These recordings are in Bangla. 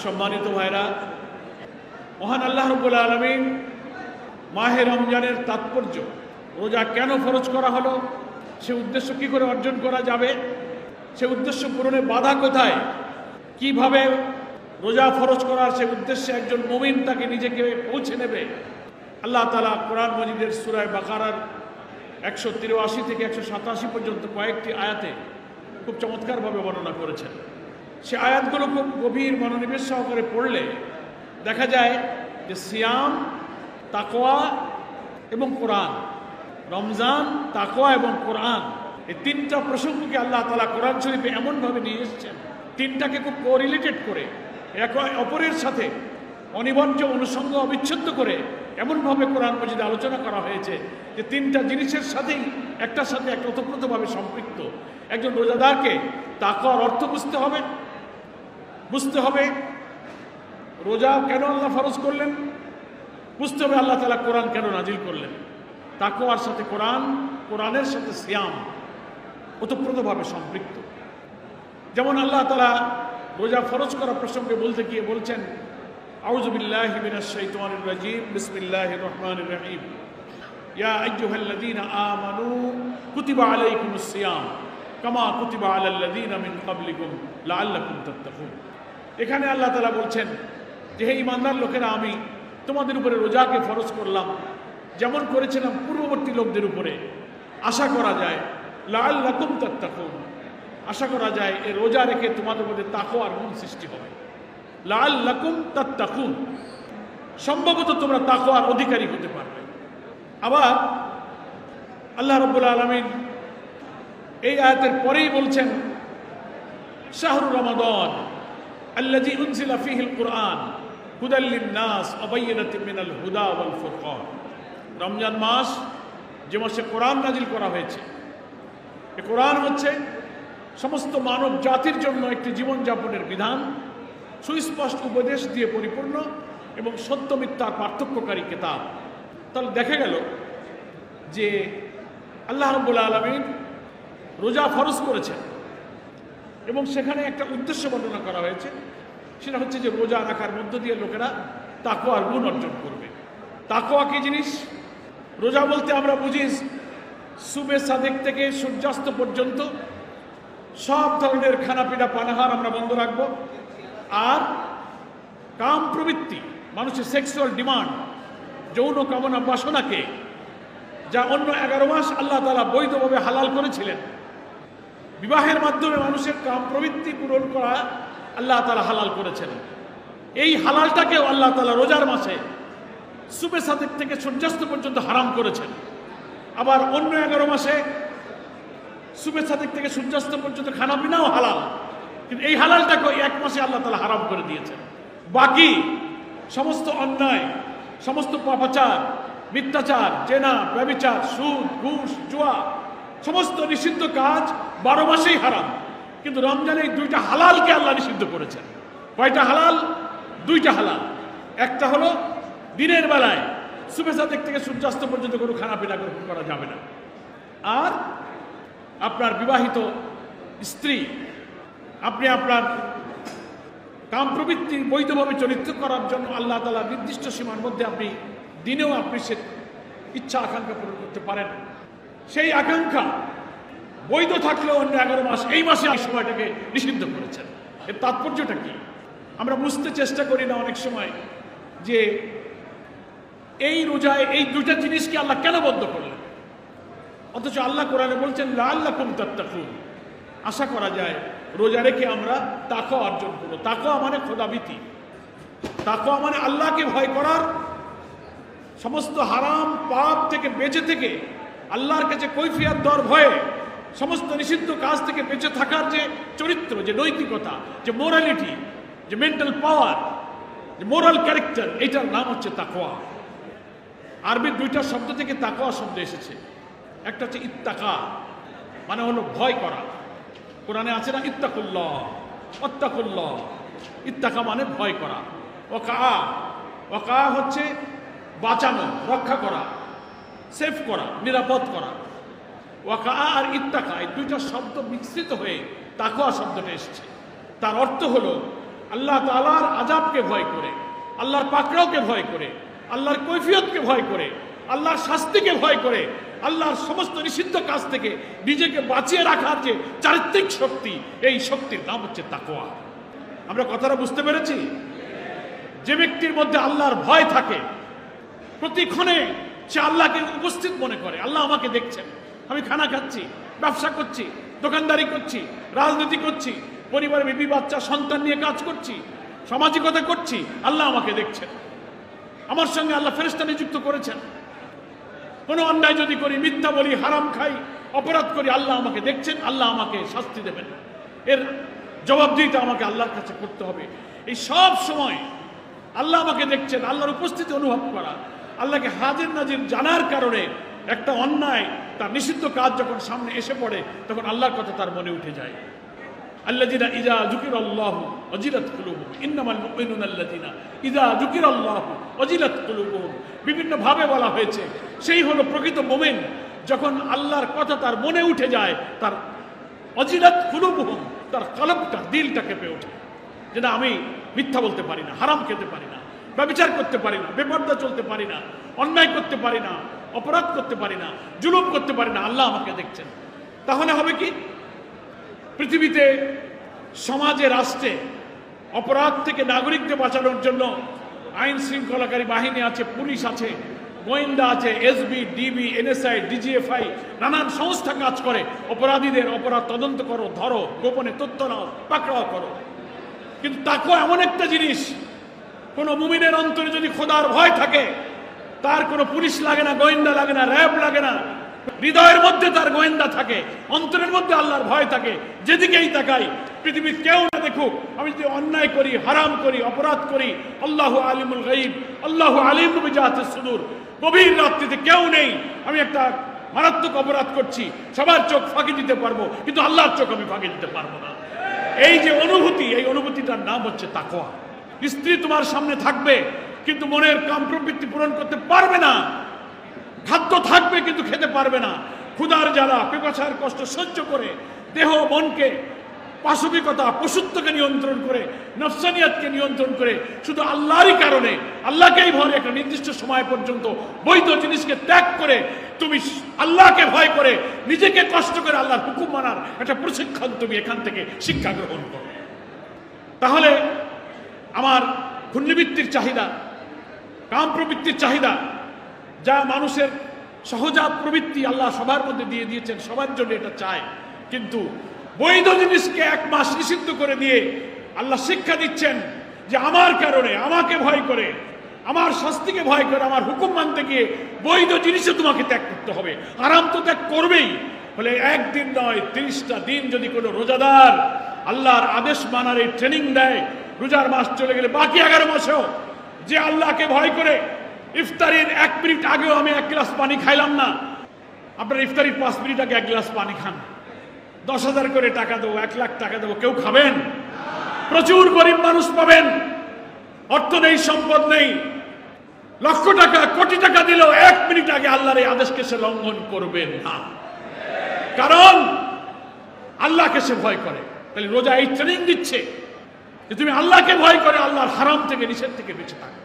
সম্মানিত ভাইরা, মহান আল্লাহ রাব্বুল আলামিন মাহে রমজানের তাৎপর্য, রোজা কেন ফরজ করা হলো, সে উদ্দেশ্য কি করে অর্জন করা যাবে, সে উদ্দেশ্য পূরণে বাধা কোথায়, কিভাবে রোজা ফরজ করার সে উদ্দেশ্যে একজন মুমিন তাকে নিজেকে পৌঁছে নেবে, আল্লাহ তাআলা কোরআন মাজিদের সূরা বাকারার 183 থেকে 187 পর্যন্ত কয়েকটি আয়াতে খুব চমৎকারভাবে বর্ণনা করেছেন। সে আয়াতগুলো খুব গভীর মনোনিবেশ সহকারে পড়লে দেখা যায় যে সিয়াম, তাকওয়া এবং কোরআন, রমজান, তাকওয়া এবং কোরআন, এই তিনটা প্রসঙ্গকে আল্লাহ তাআলা কোরআন শরীফে এমনভাবে নিয়ে এসেছেন, তিনটাকে খুব কোরিলেটেড করে, একে অপরের সাথে অনিবার্য অনুষঙ্গ অবিচ্ছেদ্য করে এমনভাবে কোরআন মাজিদে আলোচনা করা হয়েছে যে তিনটা জিনিসের সাথেই একটার সাথে একটা ওতপ্রোতভাবে সম্পৃক্ত। একজন রোজাদারকে তাকওয়ার অর্থ বুঝতে হবে রোজা কেন আল্লাহ ফরজ করলেন, বুঝতে হবে আল্লাহ তাআলা কোরআন কেন নাজিল করলেন। তাকওয়ার সাথে কোরআন, কোরআনের সাথে সিয়াম ওতপ্রোতভাবে সম্পৃক্ত। যেমন আল্লাহ তাআলা রোজা ফরজ করা প্রসঙ্গে বলতে গিয়ে বলছেন, আউযু বিল্লাহি মিনাশ শাইতানির রাজীম, বিসমিল্লাহির রহমানির রহিম, ইয়া আইয়ুহাল্লাযীনা আমানু কুতিবা আলাইকুমুস সিয়াম কামা কুতিবা আলাল্লাযীনা মিন ক্বাবলিকুম লাআল্লাকুম তাত্তাকুন। এখানে আল্লাহ তাআলা বলছেন যে হে ঈমানদার লোকেরা, আমি তোমাদের উপরে রোজাকে ফরজ করলাম যেমন করেছিলাম পূর্ববর্তী লোকদের উপরে, আশা করা যায় লাআল্লাকুম তাত্তাকুন, আশা করা যায় এই রোজা রেখে তোমাদের মধ্যে তাকওয়ার গুণ সৃষ্টি হবে। লাআল্লাকুম তাত্তাকুন, সম্ভবত তোমরা তাকওয়ার অধিকারী হতে পারবে। আবার আল্লাহ রাব্বুল আলামিন এই আয়াতের পরেই বলছেন, শাহরু রমাদান আল্লাযী উনজিলা ফীহিল কুরআন হুদাল লিন-নাস ওয়া বায়্যিনাতিন মিনাল হুদা ওয়াল ফুরকান। রমজান মাস, যে মাসে কোরআন নাজিল করা হয়েছে, এই কোরআন হচ্ছে সমস্ত মানব জাতির জন্য একটি জীবনযাপনের বিধান, সুস্পষ্ট উপদেশ দিয়ে পরিপূর্ণ এবং সত্য মিথ্যার পার্থক্যকারী কিতাব। তাহলে দেখা গেল যে আল্লাহ রাব্বুল আলামিন রোজা ফরজ করেছেন এবং সেখানে একটা উদ্দেশ্য বর্ণনা করা হয়েছে, সেটা হচ্ছে যে রোজা রাখার মধ্য দিয়ে লোকেরা তাকওয়ার গুণ অর্জন করবে। তাকওয়া কি জিনিস? রোজা বলতে আমরা বুঝি সুবে সাদেক থেকে সূর্যাস্ত পর্যন্ত সব ধরনের খানাপিনা পানাহার আমরা বন্ধ রাখব, আর কাম প্রবৃত্তি, মানুষের সেক্সুয়াল ডিমান্ড, যৌন কামনা বাসনাকে, যা অন্য 11 মাস আল্লাহ তাআলা বৈধভাবে হালাল করেছিলেন, বিবাহের মাধ্যমে মানুষের কাম প্রবৃত্তি পূরণ করা আল্লাহ তাআলা হালাল করেছেন। এই হালালটাকেও আল্লাহ তাআলা রোজার মাসে সুবে সাদেক থেকে সূর্যাস্ত পর্যন্ত হারাম করেছেন। আবার অন্য 11 মাসে সুবে সাদেক থেকে সূর্যাস্ত পর্যন্ত খানা পিনাও হালাল, কিন্তু এই হালালটাকে এক মাসে আল্লাহ তাআলা হারাম করে দিয়েছেন। বাকি সমস্ত অন্যায়, সমস্ত পাপাচার, মিথ্যাচার, জেনা, ব্যভিচার, সুদ, ঘুষ, জুয়া, সমস্ত নিষিদ্ধ কাজ 12 মাসেই হারাম। কিন্তু রমজানে এই 2টা হালালকে আল্লাহ নিষিদ্ধ করেছেন। কয়টা হালাল? 2টা হালাল। একটা হলো দিনের বেলায় সুবে সাদেক থেকে সূর্যাস্ত পর্যন্ত কোনো খানাপিনা গ্রহণ করা যাবে না, আর আপনার বিবাহিত স্ত্রী, আপনি আপনার কাম প্রবৃত্তি বৈধভাবে চরিত্র করার জন্য আল্লাহ তাআলা নির্দিষ্ট সীমার মধ্যে আপনি দিনেও আপনি সে ইচ্ছা আকাঙ্ক্ষা পূরণ করতে পারেন। সেই আকাঙ্ক্ষা বৈধ থাকলেও অন্য 11 মাস, এই মাসে এই সময়টাকে নিষিদ্ধ করেছেন। এর তাৎপর্যটা কি আমরা বুঝতে চেষ্টা করি না অনেক সময়, যে এই রোজায় এই 2টা জিনিসকে আল্লাহ কেন বদ্ধ করলেন, অথচ আল্লাহ কোরআনে বলছেন লাআল্লাকুম তাত্তাকুন, আশা করা যায় রোজা রেখে আমরা তাকওয়া অর্জন করব। তাকওয়া মানে খোদাভীতি, তাকওয়া মানে আল্লাহকে ভয় করার, সমস্ত হারাম পাপ থেকে বেঁচে থেকে আল্লাহর কাছে কৈফিয়ত দর ভয়ে সমস্ত নিষিদ্ধ কাজ থেকে বেঁচে থাকার যে চরিত্র, যে নৈতিকতা, যে মোরালিটি, যে মেন্টাল পাওয়ার, যে মোরাল ক্যারেক্টার, এটার নাম হচ্ছে তাকওয়া। আরবির 2টা শব্দ থেকে তাকওয়া শব্দ এসেছে। একটা হচ্ছে ইত্তাকা, মানে হলো ভয় করা। কোরআনে আছে না ইত্তাকুল্লাহ, ওয়াত্তাকুল্লাহ। ইত্তাকা মানে ভয় করা। ওয়াকা হচ্ছে বাঁচানো, রক্ষা করা, সেফ করা, নিরাপদ করা। ওয়াকা আর ইত্তাকা, এই 2টা শব্দ মিশ্রিত হয়ে তাকওয়া শব্দটা এসেছে। তার অর্থ হলো আল্লাহ তাআলার আযাবকে ভয় করে, আল্লাহর পাকড়াওকে ভয় করে, আল্লাহর কৈফিয়তকে ভয় করে, আল্লাহর শাস্তিকে ভয় করে, আল্লাহর সমস্ত নিষিদ্ধ কাজ থেকে নিজেকে বাঁচিয়ে রাখার যে চারিত্রিক শক্তি, এই শক্তির নাম হচ্ছে তাকওয়া। আমরা কথাটা বুঝতে পেরেছি? যে ব্যক্তির মধ্যে আল্লাহর ভয় থাকে, প্রতিক্ষণে সে আল্লাহকে উপস্থিত মনে করে, আল্লাহ আমাকে দেখছেন, আমি খানা খাচ্ছি, ব্যবসা করছি, দোকানদারি করছি, রাজনীতি করছি, পরিবারে বিবি বাচ্চা সন্তান নিয়ে কাজ করছি, সামাজিকতা করছি, আল্লাহ আমাকে দেখছেন, আমার সঙ্গে আল্লাহ ফেরেশতা নিযুক্ত করেছেন। কোনো অন্যায় যদি করি, মিথ্যা বলি, হারাম খাই, অপরাধ করি, আল্লাহ আমাকে দেখছেন, আল্লাহ আমাকে শাস্তি দেবেন, এর জবাবদিহিতা আমাকে আল্লাহর কাছে করতে হবে। এই সব সময় আল্লাহ আমাকে দেখছেন, আল্লাহর উপস্থিতি অনুভব করা, আল্লাহকে হাজির নাজির জানার কারণে একটা অন্যায়, তার নিষিদ্ধ কাজ যখন সামনে এসে পড়ে, তখন আল্লাহর কথা তার মনে উঠে যায়। আল্লাযীনা ইযা যুকিরাল্লাহু ওয়াজিলাত কুলুবুহুম, ইন্নামাল মুমিনুনা আল্লাযীনা ইযা যুকিরাল্লাহু ওয়াজিলাত কুলুবুহুম, বিভিন্ন ভাবে বলা হয়েছে। সেই হলো প্রকৃত মুমিন, যখন আল্লাহর কথা তার মনে উঠে যায়, তার ওয়াজিলাত কুলুবুহুম, তার কলবটা, দিলটা কেঁপে ওঠে, যে না, আমি মিথ্যা বলতে পারি না, হারাম খেতে পারি না, ব্যভিচার করতে পারি না, বেপরদা চলতে পারি না, অন্যায় করতে পারি না, অপরাধ করতে পারি না, জুলুম করতে পারি না, আল্লাহ আমাকে দেখছেন। তাহলে হবে কি? পৃথিবীতে, সমাজে, রাষ্ট্রে অপরাধ থেকে নাগরিককে বাঁচানোর জন্য আইন শৃঙ্খলাকারী বাহিনী আছে, পুলিশ আছে, গোয়েন্দা আছে, এসবি, ডিবি, এনএসআই, ডিজিএফআই, নানান সংস্থা কাজ করে। অপরাধীদের অপরাধ তদন্ত করো, ধরো, গোপনে তথ্য নাও, পাকড়াও করো। কিন্তু তাকওয়া এমন একটা জিনিস, কোন মুমিনের অন্তরে যদি খোদার ভয় থাকে, তার কোনো পুলিশ লাগে না, গোয়েন্দা লাগে না, র্যাব লাগে না, হৃদয়ের মধ্যে তার গোয়েন্দা থাকে, অন্তরের মধ্যে আল্লাহর ভয় থাকে। যেদিকেই তাকাই, পৃথিবীর কেউ না দেখুক, আমি যদি অন্যায় করি, হারাম করি, অপরাধ করি, আল্লাহু আলিমুল গায়ব, আল্লাহু আলিমু বিজাতিস সুদূর, গভীর রাত্রিতে কেউ নেই, আমি একটা মারাত্মক অপরাধ করছি, সবার চোখ ফাঁকি দিতে পারবো, কিন্তু আল্লাহর চোখ আমি ফাঁকি দিতে পারবো না। এই যে অনুভূতি, এই অনুভূতিটার নাম হচ্ছে তাকওয়া। স্ত্রী তোমার সামনে থাকবে, কিন্তু মনের কাম প্রবৃত্তি পূরণ করতে পারবে না। খাদ্য থাকবে, কিন্তু খেতে পারবে না। ক্ষুধার জ্বালা, পিপাসার কষ্ট সহ্য করে, দেহ মনকে, পাশবিকতা, পশুত্বকে নিয়ন্ত্রণ করে, নফসানিয়াতকে নিয়ন্ত্রণ করে, শুধু আল্লাহরই কারণে, আল্লাহকেই ভয়, একটা নির্দিষ্ট সময় পর্যন্ত বৈধ জিনিসকে ত্যাগ করে, তুমি আল্লাহকে ভয় করে, নিজেকে কষ্ট করে আল্লাহর হুকুম মানার একটা প্রশিক্ষণ তুমি এখান থেকে শিক্ষা গ্রহণ করো। তাহলে আমার ঘূর্ণিবৃত্তির চাহিদা, কাম প্রবৃত্তির চাহিদা, যা মানুষের সহজাত প্রবৃত্তি, আল্লাহ সবার মধ্যে দিয়ে দিয়েছেন, সবার জন্য এটা চায়। কিন্তু বৈধ জিনিসকে 1 মাস নিষিদ্ধ করে দিয়ে আল্লাহ শিক্ষা দিচ্ছেন যে আমার কারণে, আমাকে ভয় করে, আমার শাস্তিকে ভয় করে, আমার হুকুম মানতে গিয়ে বৈধ জিনিসে তোমাকে ত্যাগ করতে হবে। আরাম তো ত্যাগ করবেই। বলে একদিন নয়, 30টা দিন যদি কোনো রোজাদার আল্লাহর আদেশ মানার এই ট্রেনিং দেয়, রোজার মাস চলে গেলে বাকি 11 মাসেও যে আল্লাহকে ভয় করে, ইফতারির 1 মিনিট আগেও আমি 1 গ্লাস পানি খাইলাম না, আপনার ইফতারির 5 মিনিট আগে 1 গ্লাস পানি খান। 10,000 করে টাকা দেবো, 1 লাখ টাকা দেবো, কেউ খাবেন? প্রচুর গরিব মানুষ পাবেন, অর্থ নেই, সম্পদ নেই, লক্ষ টাকা, কোটি টাকা দিলেও 1 মিনিট আগে আল্লাহর এই আদেশকে সে লঙ্ঘন করবে না, কারণ আল্লাহকে সে ভয় করে। তাহলে রোজা এই ট্রেনিং দিচ্ছে যে তুমি আল্লাহকে ভয় করে, আল্লাহর হারাম থেকে, নিষেধ থেকে বেঁচে থাকো।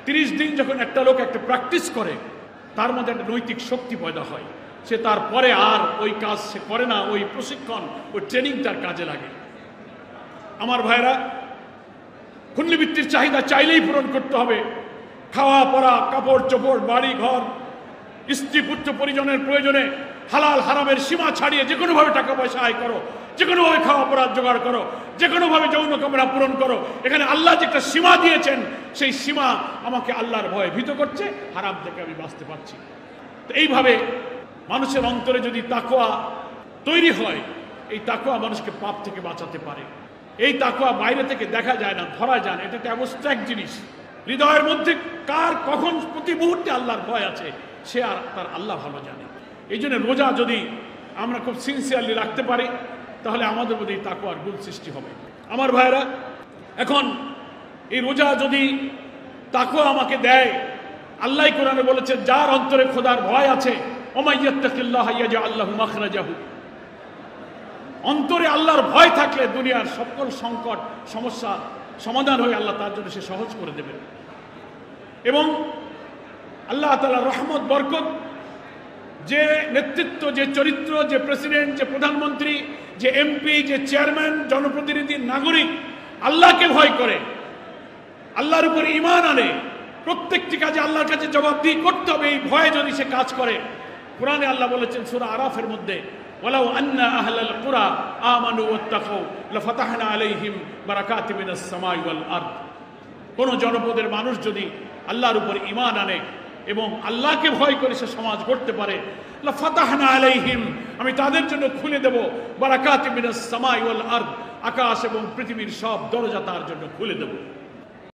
30 দিন যখন একটা লোক একটা প্র্যাকটিস করে, তার মধ্যে একটা নৈতিক শক্তি পয়দা হয়। সে তারপরে আর ওই কাজ সে করে না, ওই প্রশিক্ষণ, ওই ট্রেনিং তার কাজে লাগে। আমার ভাইরা, ঘূর্ণিবৃত্তির চাহিদা চাইলেই পূরণ করতে হবে। খাওয়া পরা, কাপড় চোপড়, বাড়ি ঘর, স্ত্রী পুত্র পরিজনের প্রয়োজনে হালাল হারামের সীমা ছাড়িয়ে যে কোনোভাবে টাকা পয়সা আয় করো, যে কোনোভাবে খাওয়া পরার জোগাড় করো, যে কোনোভাবে যৌন কামনা পূরণ করো। এখানে আল্লাহ যে একটা সীমা দিয়েছেন, সেই সীমা আমাকে আল্লাহর ভয়ে ভীত করছে, হারাম থেকে আমি বাঁচতে পারছি। তো এইভাবে মানুষের অন্তরে যদি তাকওয়া তৈরি হয়, এই তাকওয়া মানুষকে পাপ থেকে বাঁচাতে পারে। এই তাকওয়া বাইরে থেকে দেখা যায় না, ধরা যায় না, এটা একটা অ্যাবস্ট্রাক্ট জিনিস। হৃদয়ের মধ্যে কার কখন প্রতি মুহূর্তে আল্লাহর ভয় আছে, সে আর তার আল্লাহ ভালো জানে। এই জন্য রোজা যদি আমরা খুব সিনসিয়ারলি রাখতে পারি, তাহলে আমাদের মধ্যে এই তাকওয়ার গুণ সৃষ্টি হবে। আমার ভাইরা, এখন এই রোজা যদি তাকওয়া আমাকে দেয়, আল্লাহ কোরআনে বলেছেন, যার অন্তরে খোদার ভয় আছে, ওমাইয়াত্তাকিল্লাহ ইয়াজআল লাহু মাখরাজাহু, অন্তরে আল্লাহর ভয় থাকলে দুনিয়ার সকল সংকট সমস্যা সমাধান হয়ে আল্লাহ তার জন্য সে সহজ করে দেবেন। এবং আল্লাহ তাআলার রহমত বরকত, যে নেতৃত্ব, যে চরিত্র, যে প্রেসিডেন্ট, যে প্রধানমন্ত্রী, যে এমপি, যে চেয়ারম্যান, জনপ্রতিনিধি, নাগরিক আল্লাহকে ভয় করে, আল্লাহর উপরে ঈমান আনে, প্রত্যেকটি কাজে আল্লাহর কাছে জবাবদিহি করতে হবে, এই ভয়ে যদি সে কাজ করে, কোরআনে আল্লাহ বলেছেন সূরা আরাফের মধ্যে, ওয়ালাউ আন্না আহলাল কুরা আমানু ওয়াত্তাকু লাফাতাহনা আলাইহিম বারাকাতিম মিনাস সামাই ওয়াল আরদ। কোন জনপদের মানুষ যদি আল্লাহর উপর ঈমান আনে এবং আল্লাহকে ভয় করে সে সমাজ গড়তে পারে, লাফাতাহনা আলাইহিম, আমি তাদের জন্য খুলে দেব, বারাকাতিম মিনাস সামাই ওয়াল আরদ, আকাশ এবং পৃথিবীর সব দরজা তার জন্য খুলে দেব।